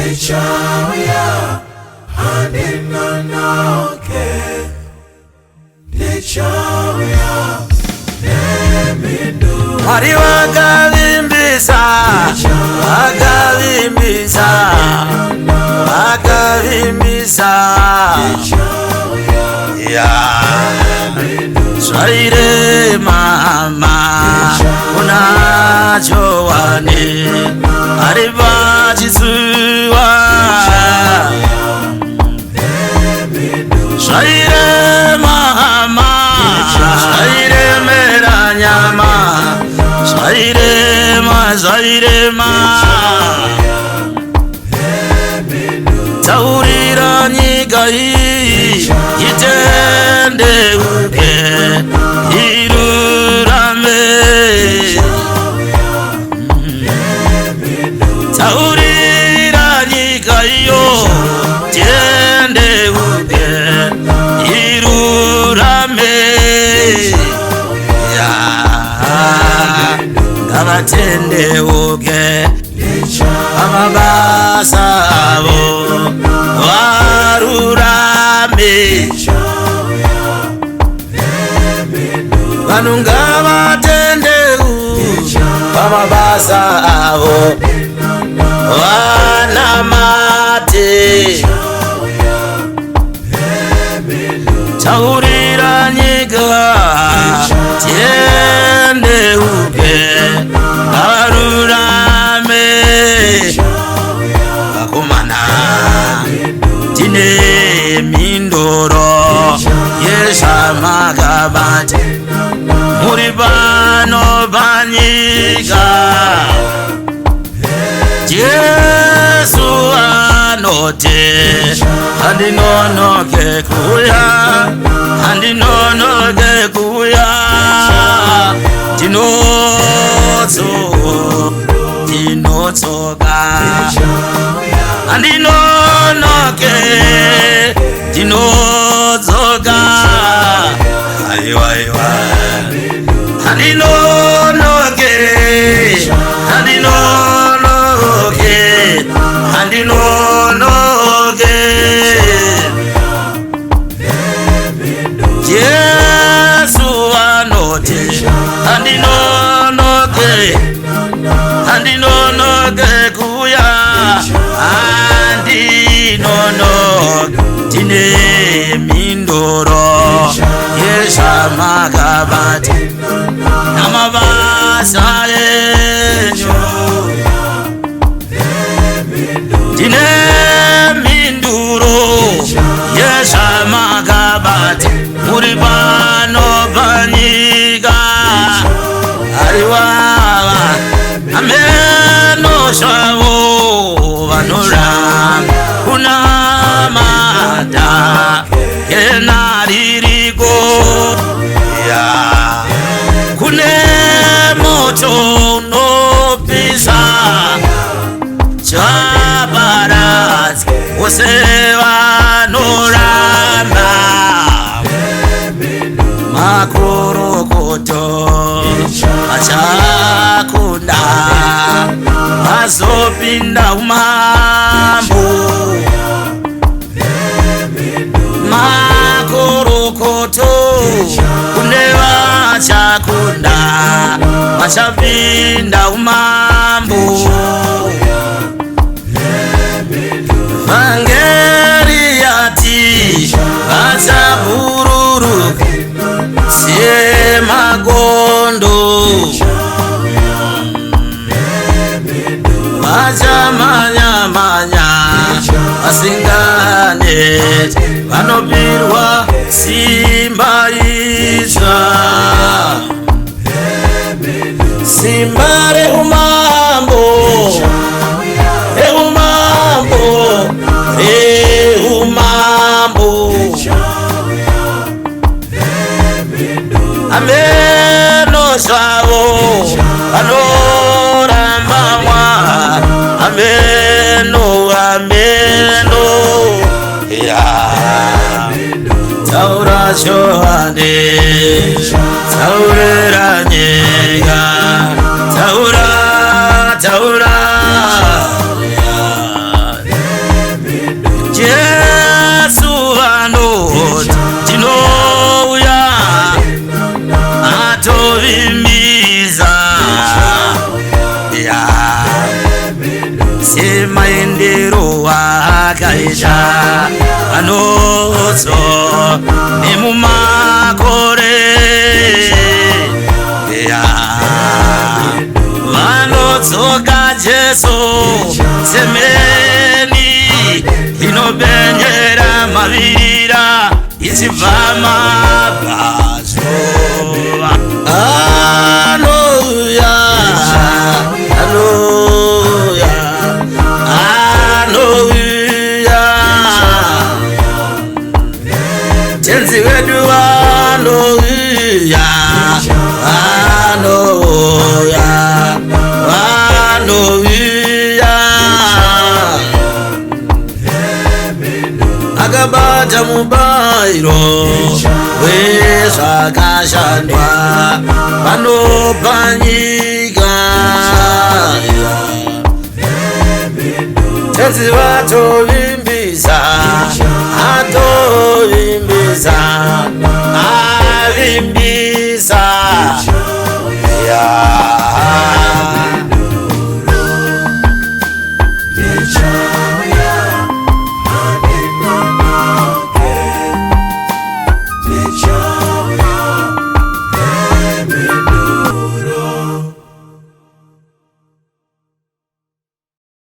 Nichawia handinonoke Nichawia nemindu Mwari wakalimbisa Wakalimbisa Wakalimbisa Swaire mama unachowane Ariba chisuwa Swaire mama Swaire meranyama Swaire ma Taurira nyigai Yitende uke Irurame Taurira nyigai yo Yitende uke Irurame Gabatende uke Amabasa abo Warurame Vanunga batende Amabasa abo Wanamate Taurira nyiga Tiende uke Warurame Akumana Tine mindoro Yesha magabate Muribano banyiga Yesu anote Handinono kekuya Handinono kekuya Tinotsoka Handinono ke Tinotsoka Aywa Handinono ke Handinono ke Handinono ke Yesu anote Handinono ke Handinono ke kuya Handinono Tine mindoro Yesha magabate Namabasa enyo Tine minduro Yesha magabate Muribano banyiga Ariwawa Ameno shawo Vanura Kunamada Kenaririko Kune moto no pisa Chabaraz Osewa no rama Makorokoto Achakunda Azopinda umambu Makorokoto Kunewa chakunda Achapinda umambu Vangeri yati Achabururu Sie magondo Manya Asingane Vanobirwa Simba iza Simba reumambo Ameno shawo Anoramba mwa Ameno Taura shohane Taurera nyega Taura maendero akaita vanotso nemumakore vanotsoka Jesu semeni inopenyera mavirira ichibva mabvazuva. Haleluya, haleluya, haleluya. Tenzi wedu haleluya, haleluya, haleluya. Akabata mubairo wezvakashandwa vanopanyika. Tenzi vatovimbisa, atovimbisa, avimbisa.